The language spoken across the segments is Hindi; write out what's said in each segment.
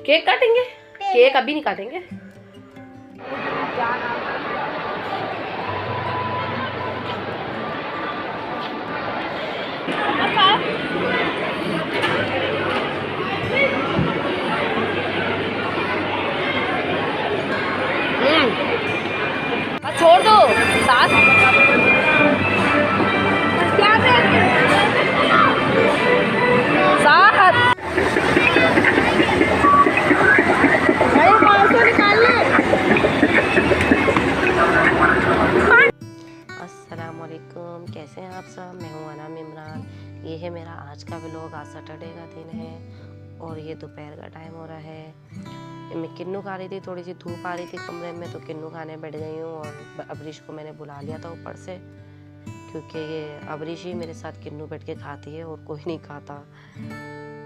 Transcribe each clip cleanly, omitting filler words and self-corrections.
केक काटेंगे? केक अभी नहीं काटेंगे। छोड़ दो साथ। अस्सलामुअलैकुम, कैसे हैं आप सब? मैं हूँ अनाम इमरान। ये है मेरा आज का व्लॉग। आज सैटरडे का दिन है और ये दोपहर का टाइम हो रहा है। मैं किन्नू खा रही थी, थोड़ी सी धूप आ रही थी कमरे में तो किन्नू खाने बैठ गई हूँ। और अबरीश को मैंने बुला लिया था ऊपर से, क्योंकि ये अबरीश ही मेरे साथ किन्नू बैठ के खाती है और कोई नहीं खाता।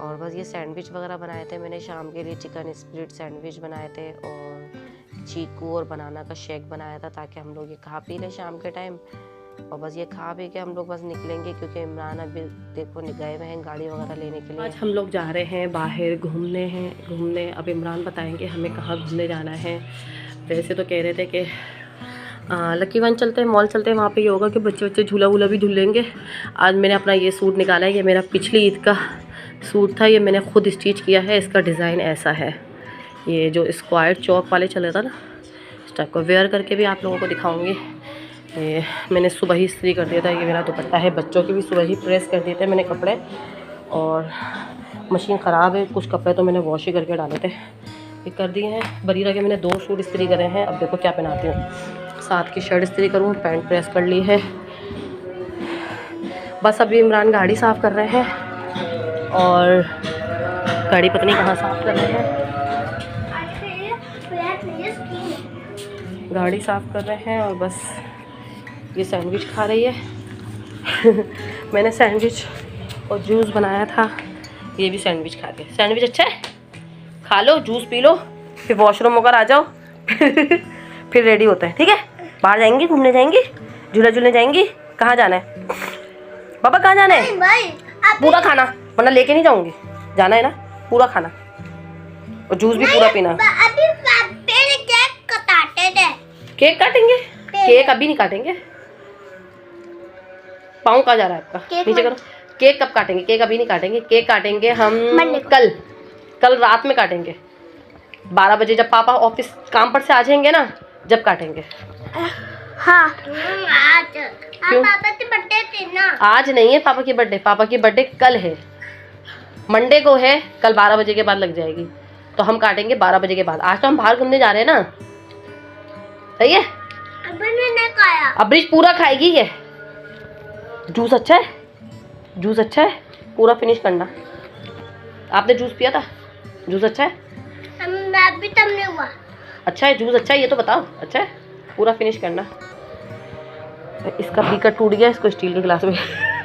और बस ये सैंडविच वगैरह बनाए थे मैंने शाम के लिए। चिकन स्प्लिट सैंडविच बनाए थे और चीकू और बनाना का शेक बनाया था, ताकि हम लोग ये खा पी लें शाम के टाइम। और बस ये खा पी के हम लोग बस निकलेंगे, क्योंकि इमरान अभी देखो गए हुए हैं गाड़ी वगैरह लेने के लिए। आज हम लोग जा रहे हैं बाहर घूमने। अब इमरान बताएंगे हमें कहाँ घूमने जाना है। वैसे तो कह रहे थे कि लकी वन चलते हैं, मॉल चलते हैं, वहाँ पे ये होगा कि बच्चे झूला वूला भी झूलेंगे। आज मैंने अपना ये सूट निकाला है, ये मेरा पिछली ईद का सूट था, ये मैंने खुद स्टिच किया है। इसका डिज़ाइन ऐसा है, ये जो स्क्वायर चौक वाले चले था ना, इस टाइप को वेयर करके भी आप लोगों को दिखाऊंगी। ये मैंने सुबह ही इस्त्री कर दिया था। ये मेरा दुपट्टा है, बच्चों के भी सुबह ही प्रेस कर दिए थे मैंने कपड़े। और मशीन ख़राब है, कुछ कपड़े तो मैंने वॉश ही करके डाले थे, ये कर दिए हैं। बरीरा के मैंने 2 सूट इस्त्री करे हैं। अब देखो क्या पहनाती हूँ। साथ की शर्ट इस्त्री करूँ, पैंट प्रेस कर ली है। बस अभी इमरान गाड़ी साफ़ कर रहे हैं और गाड़ी पता नहीं कहाँ साफ़ कर रहे हैं। गाड़ी साफ़ कर रहे हैं और बस ये सैंडविच खा रही है। मैंने सैंडविच और जूस बनाया था, ये भी सैंडविच खा के। सैंडविच अच्छा है, खा लो, जूस पी लो, फिर वॉशरूम होकर आ जाओ। फिर रेडी होते हैं, ठीक है? बाहर जाएंगी, घूमने जाएंगी, झूला झूलने जाएंगी। कहाँ जाना है पापा, कहाँ जाना है? पूरा खाना, वरना लेके नहीं जाऊँगी। जाना है ना, पूरा खाना और जूस भी पूरा पीना। केक काटेंगे? केक अभी नहीं काटेंगे। पाँव कहाँ जा रहा है आपका? नीचे करो। केक कब काटेंगे? केक अभी नहीं काटेंगे। केक काटेंगे हम कल रात में काटेंगे। 12 बजे जब पापा ऑफिस काम पर से आ जाएंगे ना, जब काटेंगे। हाँ, क्यों? पापा की बर्थडे थी ना। आज नहीं है पापा की बर्थडे, पापा की बर्थडे कल है, मंडे को है। कल 12 बजे के बाद लग जाएगी, तो हम काटेंगे 12 बजे के बाद। आज तो हम बाहर घूमने जा रहे हैं ना, सही है? अबरीश पूरा खाएगी ये। जूस अच्छा है, जूस अच्छा है, पूरा फिनिश करना। आपने जूस पिया था? जूस अच्छा है? अभी तब नहीं हुआ। अच्छा है, जूस अच्छा है, ये तो बताओ। अच्छा है, पूरा फिनिश करना। इसका बीकर टूट गया, इसको स्टील के गिलास में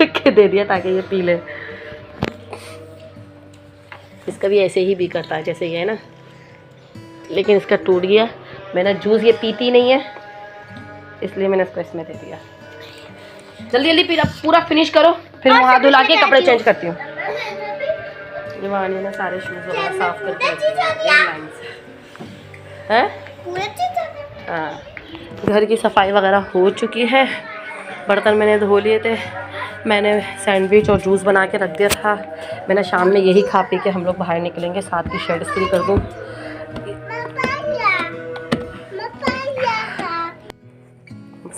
के दे दिया ताकि ये पी ले। इसका भी ऐसे ही बीकर था जैसे ये है ना, लेकिन इसका टूट गया। मैंने जूस ये पीती नहीं है, इसलिए मैंने इसको इसमें दे दिया। जल्दी जल्दी पूरा फिनिश करो, फिर वहाँ धुला के कपड़े चेंज करती हूँ। ये वहाँ ना सारे शूज़ वगैरह साफ करके लाइन से हैं। हाँ, घर की सफाई वगैरह हो चुकी है, बर्तन मैंने धो लिए थे। मैंने सैंडविच और जूस बना के रख दिया था। मैंने शाम में यही खा पी के हम लोग बाहर निकलेंगे। साथ की शर्ट इस्त्री कर दूँ।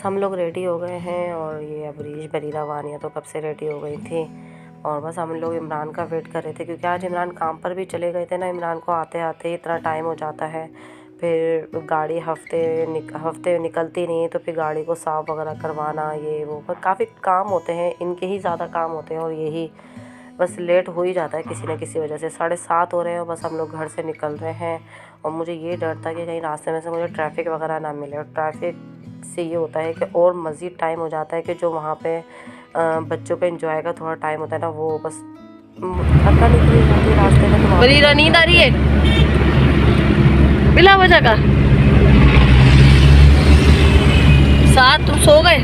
हम लोग रेडी हो गए हैं और ये अबरीश बरीरा वानिया तो कब से रेडी हो गई थी। और बस हम लोग इमरान का वेट कर रहे थे, क्योंकि आज इमरान काम पर भी चले गए थे ना। इमरान को आते आते इतना टाइम हो जाता है, फिर गाड़ी हफ्ते निकलती नहीं, तो फिर गाड़ी को साफ़ वगैरह करवाना, ये वो काफ़ी काम होते हैं। इनके ही ज़्यादा काम होते हैं और यही बस लेट हो ही जाता है किसी न किसी वजह से। 7:30 हो रहे हैं और बस हम लोग घर से निकल रहे हैं। और मुझे ये डर था कि कहीं रास्ते में से मुझे ट्रैफिक वगैरह ना मिले। और ट्रैफिक से ये होता है कि और मज़ीद टाइम हो जाता है कि जो वहाँ पे बच्चों का एंजॉय का थोड़ा टाइम होता है ना, वो बस पता निकली जाती है रास्ते में। तो बरीरा नींद आ रही है बिला वजह का। साथ तुम सो गए?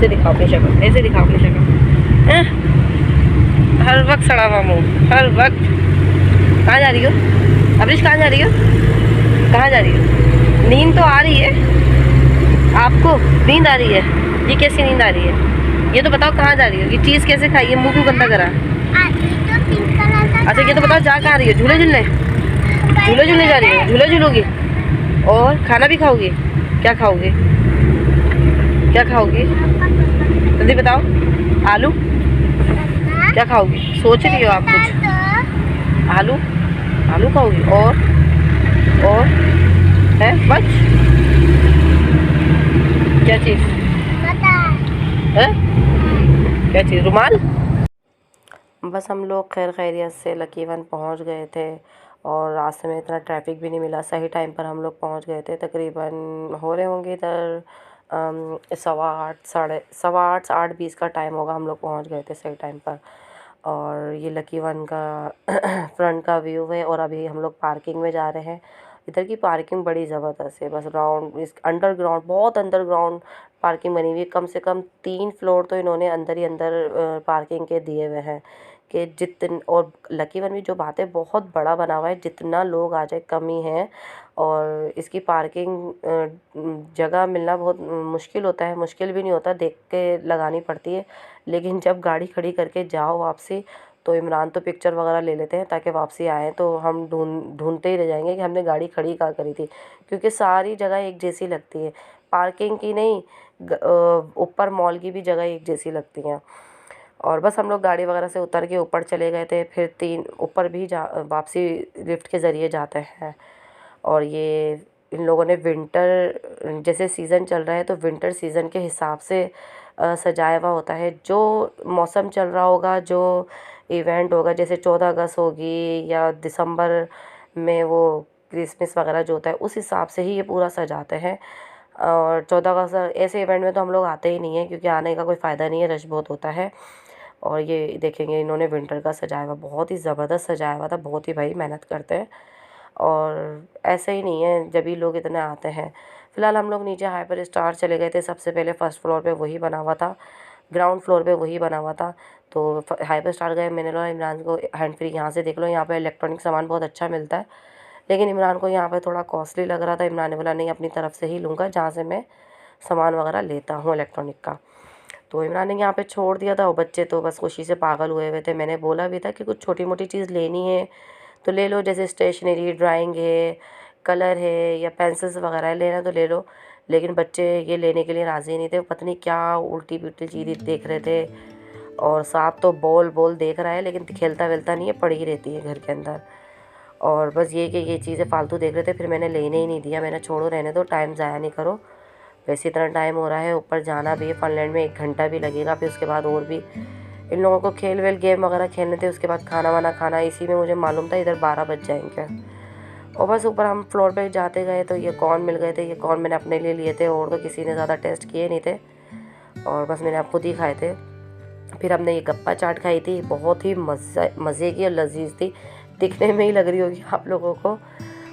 ऐसे दिखाओ अपनी शक्ल, ऐसे दिखाओ अपनी शक्ल। हर वक्त सड़ा हुआ मुँह, हर वक्त। कहाँ जा रही हो अब्रिश, कहाँ जा रही हो, कहाँ जा रही हो? नींद तो आ रही है आपको, नींद आ रही है? ये कैसी नींद आ रही है? ये तो बताओ कहाँ जा रही हो? ये चीज़ कैसे खाई है? मुँह क्यों गंदा करा? अच्छा ये तो बताओ जा कहाँ रही है? झूले झूलने, झूले झूलने जा रही हो? झूले झूलोगी और खाना भी खाओगी? क्या खाओगी, क्या खाओगी जल्दी बताओ? आलू, क्या खाओगी? सोच रही हो आप कुछ? आलू, आलू खाओगी और है बस? क्या चीज़ है? क्या चीज़? रुमाल? बस हम लोग खैर खैरियत से लकी वन पहुँच गए थे और रास्ते में इतना ट्रैफिक भी नहीं मिला, सही टाइम पर हम लोग पहुँच गए थे। तकरीबन हो रहे होंगे इधर 8:20 8:20 का टाइम होगा, हम लोग पहुँच गए थे सही टाइम पर। और ये लकी वन का फ्रंट का व्यू है और अभी हम लोग पार्किंग में जा रहे हैं। इधर की पार्किंग बड़ी ज़बरदस्त है, बस राउंड इस अंडरग्राउंड, बहुत अंडरग्राउंड पार्किंग बनी हुई है। कम से कम 3 फ्लोर तो इन्होंने अंदर ही अंदर पार्किंग के दिए हुए हैं कि जितन और लकी वन भी जो बात है बहुत बड़ा बना हुआ है, जितना लोग आ जाए कम ही है। और इसकी पार्किंग जगह मिलना बहुत मुश्किल होता है, मुश्किल भी नहीं होता, देख के लगानी पड़ती है। लेकिन जब गाड़ी खड़ी करके जाओ वापसी, तो इमरान तो पिक्चर वगैरह ले लेते हैं ताकि वापसी आए तो हम ढूंढते ही रह जाएंगे कि हमने गाड़ी खड़ी कहाँ करी थी, क्योंकि सारी जगह एक जैसी लगती है, पार्किंग की नहीं, ऊपर मॉल की भी जगह एक जैसी लगती हैं। और बस हम लोग गाड़ी वगैरह से उतर के ऊपर चले गए थे, फिर 3 ऊपर भी वापसी लिफ्ट के ज़रिए जाते हैं। और ये इन लोगों ने विंटर जैसे सीज़न चल रहा है तो विंटर सीज़न के हिसाब से सजाया हुआ होता है। जो मौसम चल रहा होगा, जो इवेंट होगा, जैसे 14 अगस्त होगी या दिसंबर में वो क्रिसमस वगैरह जो होता है, उस हिसाब से ही ये पूरा सजाते हैं। और 14 अगस्त ऐसे इवेंट में तो हम लोग आते ही नहीं हैं, क्योंकि आने का कोई फ़ायदा नहीं है, रश बहुत होता है। और ये देखेंगे इन्होंने विंटर का सजाया हुआ, बहुत ही ज़बरदस्त सजाया हुआ था, बहुत ही भाई मेहनत करते हैं। और ऐसे ही नहीं है जब भी लोग इतने आते हैं। फ़िलहाल हम लोग नीचे हाइपर स्टार चले गए थे, सबसे पहले फर्स्ट फ्लोर पे वही बना हुआ था, ग्राउंड फ्लोर पे वही बना हुआ था। तो हाइपर स्टार गए, मैंने बोला इमरान को हैंड फ्री यहाँ से देख लो, यहाँ पे इलेक्ट्रॉनिक सामान बहुत अच्छा मिलता है। लेकिन इमरान को यहाँ पे थोड़ा कॉस्टली लग रहा था। इमरान ने बोला नहीं, अपनी तरफ से ही लूँगा जहाँ से मैं सामान वगैरह लेता हूँ इलेक्ट्रॉनिक का। तो इमरान ने यहाँ पे छोड़ दिया था और बच्चे तो बस खुशी से पागल हुए हुए थे। मैंने बोला भी था कि कुछ छोटी मोटी चीज़ लेनी है तो ले लो, जैसे स्टेशनरी, ड्राइंग है, कलर है या पेंसिल्स वगैरह लेना तो ले लो। लेकिन बच्चे ये लेने के लिए राज़ी नहीं थे, पता नहीं क्या उल्टी पुल्टी चीज़ देख रहे थे। और साथ तो बॉल देख रहा है लेकिन खेलता वेलता नहीं है, पड़ी ही रहती है घर के अंदर। और बस ये कि ये चीज़ें फालतू देख रहे थे, फिर मैंने लेने ही नहीं दिया। मैंने छोड़ो, रहने दो, टाइम ज़ाया नहीं करो, वैसे इतना टाइम हो रहा है, ऊपर जाना भी है, फ़नलैंड में 1 घंटा भी लगेगा। फिर उसके बाद और भी इन लोगों को खेल वेल गेम वगैरह खेलने थे, उसके बाद खाना वाना खाना, इसी में मुझे मालूम था इधर 12 बज जाएंगे। और बस ऊपर हम फ्लोर पे जाते गए तो ये कॉर्न मिल गए थे, ये कॉर्न मैंने अपने लिए लिए थे और तो किसी ने ज़्यादा टेस्ट किए नहीं थे, और बस मैंने आप खुद ही खाए थे। फिर हमने ये गप्पा चाट खाई थी, बहुत ही मज़े की और लजीज थी, दिखने में ही लग रही होगी आप लोगों को।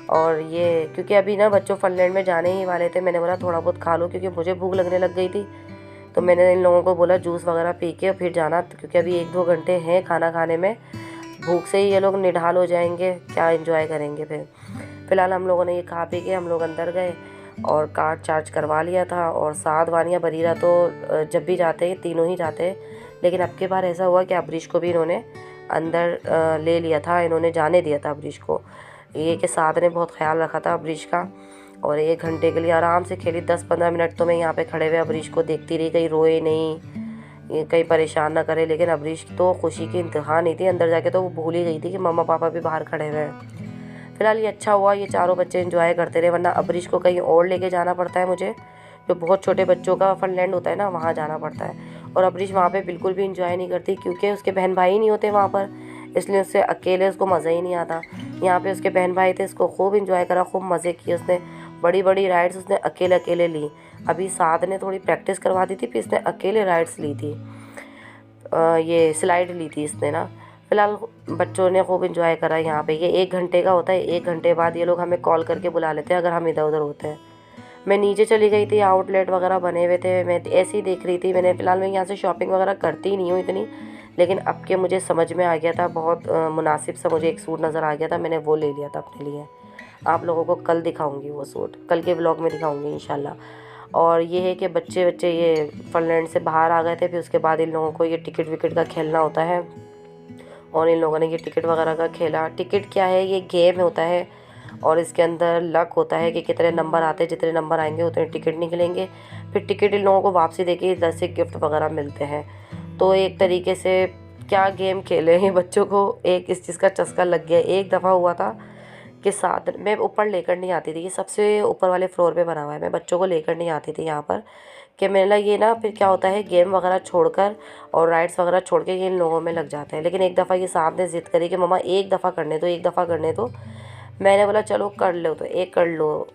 और ये क्योंकि अभी ना बच्चों फ़नलैंड में जाने ही वाले थे, मैंने बोला थोड़ा बहुत खा लो क्योंकि मुझे भूख लगने लग गई थी। तो मैंने इन लोगों को बोला जूस वगैरह पी के फिर जाना, क्योंकि अभी 1-2 घंटे हैं खाना खाने में, भूख से ही ये लोग निढाल हो जाएंगे, क्या एंजॉय करेंगे। फिर फ़िलहाल हम लोगों ने ये खा पी के हम लोग अंदर गए और कार्ड चार्ज करवा लिया था। और साद, वानिया, बरीरा तो जब भी जाते हैं तीनों ही जाते हैं, लेकिन अब की बार ऐसा हुआ कि अब्रिश को भी इन्होंने अंदर ले लिया था, इन्होंने जाने दिया था अब्रिश को। ये कि साद ने बहुत ख्याल रखा था अब्रिश का, और 1 घंटे के लिए आराम से खेली। 10-15 मिनट तो मैं यहाँ पे खड़े हुए अब्रिश को देखती रही, कहीं रोए नहीं, ये कहीं परेशान ना करे। लेकिन अब्रिश तो खुशी की इंतहा नहीं थी, अंदर जाके तो वो भूल ही गई थी कि मम्मा पापा भी बाहर खड़े हुए हैं। फ़िलहाल ये अच्छा हुआ, ये चारों बच्चे एंजॉय करते रहे, वरना अब्रिश को कहीं और लेके जाना पड़ता है मुझे, जो बहुत छोटे बच्चों का फ़नलैंड होता है ना, वहाँ जाना पड़ता है। और अब्रिश वहाँ पे बिल्कुल भी इंजॉय नहीं करती, क्योंकि उसके बहन भाई नहीं होते वहाँ पर, इसलिए उससे अकेले उसको मज़ा ही नहीं आता। यहाँ पे उसके बहन भाई थे, इसको खूब इंजॉय करा, खूब मज़े किए उसने, बड़ी बड़ी राइड्स उसने अकेले ली। अभी साद ने थोड़ी प्रैक्टिस करवा दी थी, फिर इसने अकेले राइड्स ली थी, ये स्लाइड ली थी इसने ना। फ़िलहाल बच्चों ने खूब इंजॉय करा यहाँ पे। ये 1 घंटे का होता है, 1 घंटे बाद ये लोग हमें कॉल करके बुला लेते हैं अगर हम इधर उधर होते हैं। मैं नीचे चली गई थी, आउटलेट वगैरह बने हुए थे, मैं ऐसे ही देख रही थी। मैंने फ़िलहाल मैं यहाँ से शॉपिंग वगैरह करती ही नहीं हूँ इतनी, लेकिन अब के मुझे समझ में आ गया था, बहुत मुनासिब सा मुझे एक सूट नज़र आ गया था, मैंने वो ले लिया था अपने लिए। आप लोगों को कल दिखाऊंगी वो सूट, कल के व्लॉग में दिखाऊंगी इंशाल्लाह। और ये है कि बच्चे बच्चे ये फनलैंड से बाहर आ गए थे, फिर उसके बाद इन लोगों को ये टिकट विकेट का खेलना होता है, और इन लोगों ने ये टिकट वगैरह का खेला। टिकट क्या है, ये गेम होता है, और इसके अंदर लक होता है कि कितने नंबर आते हैं, जितने नंबर आएंगे उतने टिकट निकलेंगे। फिर टिकट इन लोगों को वापसी देके 10 से गिफ्ट वगैरह मिलते हैं। तो एक तरीके से क्या गेम खेले हैं बच्चों को, एक इस चीज़ का चस्का लग गया। एक दफ़ा हुआ था कि साथ मैं ऊपर लेकर नहीं आती थी, ये सबसे ऊपर वाले फ्लोर पे बना हुआ है, मैं बच्चों को लेकर नहीं आती थी यहाँ पर, कि मैंने ये ना फिर क्या होता है, गेम वगैरह छोड़कर और राइड्स वगैरह छोड़ के ये इन लोगों में लग जाते हैं। लेकिन एक दफ़ा ये साथ ने ज़िद करी कि मम्मा एक दफ़ा करने दो, एक दफ़ा करने दो। मैंने बोला चलो कर लो, तो एक कर लो,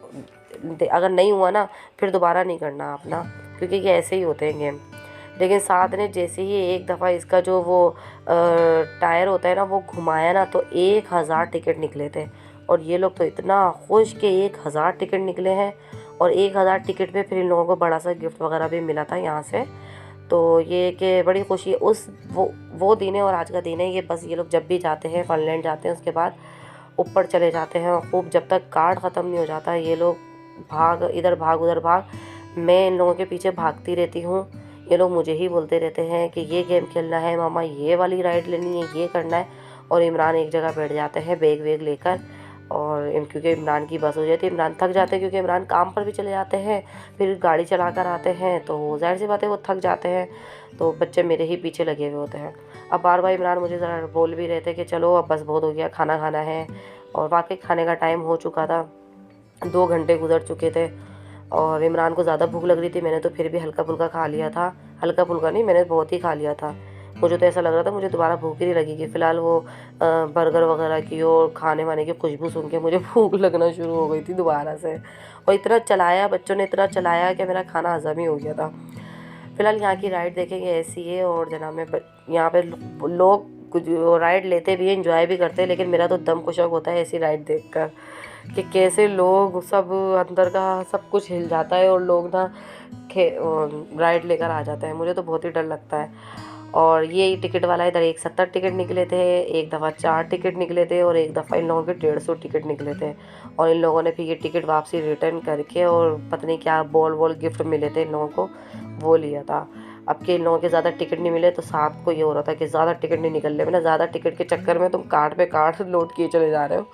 अगर नहीं हुआ ना फिर दोबारा नहीं करना आप ना, क्योंकि ये ऐसे ही होते हैं गेम। लेकिन साथ ने जैसे ही एक दफ़ा इसका जो वो टायर होता है ना वो घुमाया ना, तो 1000 टिकट निकले थे। और ये लोग तो इतना खुश कि 1000 टिकट निकले हैं, और 1000 टिकट पे फिर इन लोगों को बड़ा सा गिफ्ट वगैरह भी मिला था यहाँ से। तो ये कि बड़ी खुशी उस वो दिन है और आज का दिन है। ये बस ये लोग जब भी जाते हैं फनलैंड जाते हैं, उसके बाद ऊपर चले जाते हैं, और खूब जब तक कार्ड ख़त्म नहीं हो जाता ये लोग भाग, इधर भाग उधर भाग, मैं इन लोगों के पीछे भागती रहती हूँ। ये लोग मुझे ही बोलते रहते हैं कि ये गेम खेलना है मामा, ये वाली राइड लेनी है, ये करना है। और इमरान एक जगह बैठ जाते हैं बैग वेग लेकर, और क्योंकि इमरान की बस हो जाती है, इमरान थक जाते हैं, क्योंकि इमरान काम पर भी चले जाते हैं, फिर गाड़ी चला कर आते हैं, तो जाहिर सी बात है वो थक जाते हैं। तो बच्चे मेरे ही पीछे लगे हुए होते हैं। अब बार बार इमरान मुझे ज़रा बोल भी रहे थे कि चलो अब बस बहुत हो गया, खाना खाना है। और वाकई खाने का टाइम हो चुका था, 2 घंटे गुजर चुके थे, और इमरान को ज़्यादा भूख लग रही थी। मैंने तो फिर भी हल्का फुल्का खा लिया था, हल्का फुल्का नहीं, मैंने बहुत ही खा लिया था। मुझे तो ऐसा लग रहा था मुझे दोबारा भूख ही नहीं लगेगी। फ़िलहाल वो बर्गर वगैरह की और खाने वाने की खुशबू सुन के मुझे भूख लगना शुरू हो गई थी दोबारा से। और इतना चलाया बच्चों ने, इतना चलाया कि मेरा खाना हज़म ही हो गया था। फ़िलहाल यहाँ की राइड देखेंगे ऐसी है, और जनाब में यहाँ पे लोग कुछ राइड लेते भी हैं, इंजॉय भी करते हैं, लेकिन मेरा तो दम खुशक होता है ऐसी राइड देखकर कि कैसे लोग सब अंदर का सब कुछ हिल जाता है, और लोग ना राइड लेकर आ जाते हैं। मुझे तो बहुत ही डर लगता है। और ये टिकट वाला इधर 170 टिकट निकले थे, एक दफ़ा 4 टिकट निकले थे, और एक दफ़ा इन लोगों के 150 टिकट निकले थे। और इन लोगों ने फिर ये टिकट वापसी रिटर्न करके, और पता नहीं क्या बॉल गिफ्ट मिले थे इन लोगों को, वो लिया था। अब के इन लोगों के ज़्यादा टिकट नहीं मिले, तो साथ को ये हो रहा था कि ज़्यादा टिकट नहीं निकल रहे, मैंने ज़्यादा टिकट के चक्कर में तुम कार्ड पे कार्ड लोड किए चले जा रहे हो।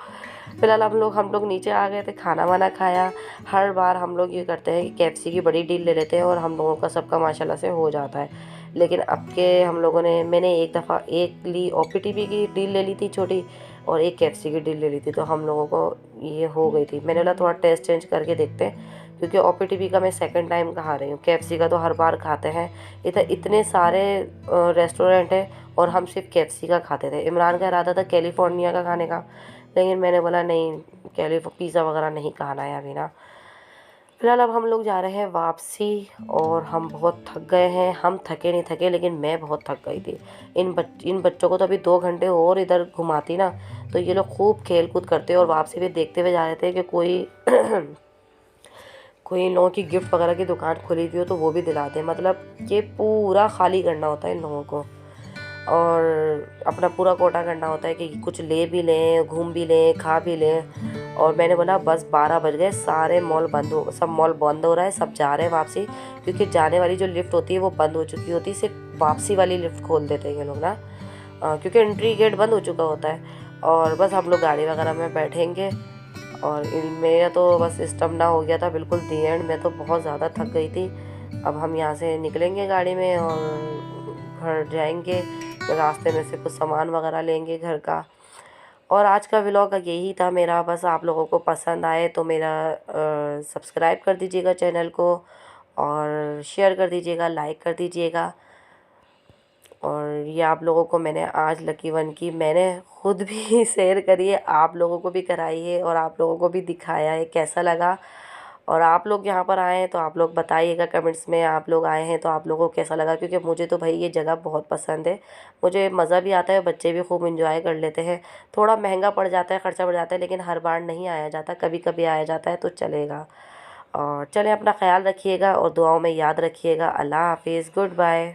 फ़िलहाल हम लोग नीचे आ गए थे, खाना वाना खाया। हर बार हम लोग ये करते हैं कि KFC की बड़ी डील ले लेते हैं, और हम लोगों का सबका माशाल्लाह से हो जाता है। लेकिन अब के हम लोगों ने, मैंने एक दफ़ा एक ली OPTB की डील ले ली थी छोटी, और एक KFC की डील ले ली थी, तो हम लोगों को ये हो गई थी। मैंने बोला थोड़ा टेस्ट चेंज करके देखते हैं, क्योंकि OPTB का मैं सेकंड टाइम खा रही हूँ, KFC का तो हर बार खाते हैं। इधर इतने सारे रेस्टोरेंट हैं, और हम सिर्फ KFC का खाते थे। इमरान का इरादा था कैलिफोर्निया का खाने का, लेकिन मैंने बोला नहीं, पिज़्ज़ा वगैरह नहीं खाना है अभी ना। फिलहाल अब हम लोग जा रहे हैं वापसी, और हम बहुत थक गए हैं। हम थके नहीं थके, लेकिन मैं बहुत थक गई थी। इन बच्चों को तो अभी 2 घंटे और इधर घुमाती ना, तो ये लोग खूब खेल कूद करते और वापसी भी देखते हुए जा रहे थे कि कोई कोई इन लोगों की गिफ्ट वगैरह की दुकान खुली हुई हो तो वो भी दिलाते हैं। मतलब ये पूरा खाली करना होता है इन लोगों को, और अपना पूरा कोटा करना होता है कि कुछ ले भी लें, घूम भी लें, खा भी लें। और मैंने बोला बस 12 बज गए, सारे मॉल बंद हो, सब मॉल बंद हो रहा है, सब जा रहे हैं वापसी, क्योंकि जाने वाली जो लिफ्ट होती है वो बंद हो चुकी होती है, सिर्फ वापसी वाली लिफ्ट खोल देते हैं ये लोग ना, क्योंकि एंट्री गेट बंद हो चुका होता है। और बस हम लोग गाड़ी वगैरह में बैठेंगे, और इनमें तो बस स्टम्ना हो गया था बिल्कुल दी एंड। मैं तो बहुत ज़्यादा थक गई थी। अब हम यहाँ से निकलेंगे गाड़ी में और घर जाएंगे, रास्ते में से कुछ सामान वगैरह लेंगे घर का। और आज का व्लॉग यही था मेरा। बस आप लोगों को पसंद आए तो मेरा सब्सक्राइब कर दीजिएगा चैनल को, और शेयर कर दीजिएगा, लाइक कर दीजिएगा। और ये आप लोगों को मैंने आज लकी वन की मैंने ख़ुद भी शेयर करी है, आप लोगों को भी कराई है, और आप लोगों को भी दिखाया है कैसा लगा। और आप लोग यहाँ पर आए हैं तो आप लोग बताइएगा कमेंट्स में, आप लोग आए हैं तो आप लोगों को कैसा लगा, क्योंकि मुझे तो भाई ये जगह बहुत पसंद है, मुझे मज़ा भी आता है, बच्चे भी खूब इंजॉय कर लेते हैं। थोड़ा महंगा पड़ जाता है, ख़र्चा पड़ जाता है, लेकिन हर बार नहीं आया जाता, कभी कभी आया जाता है तो चलेगा। और चलें, अपना ख्याल रखिएगा और दुआओं में याद रखिएगा। अल्लाह हाफिज़, गुड बाय।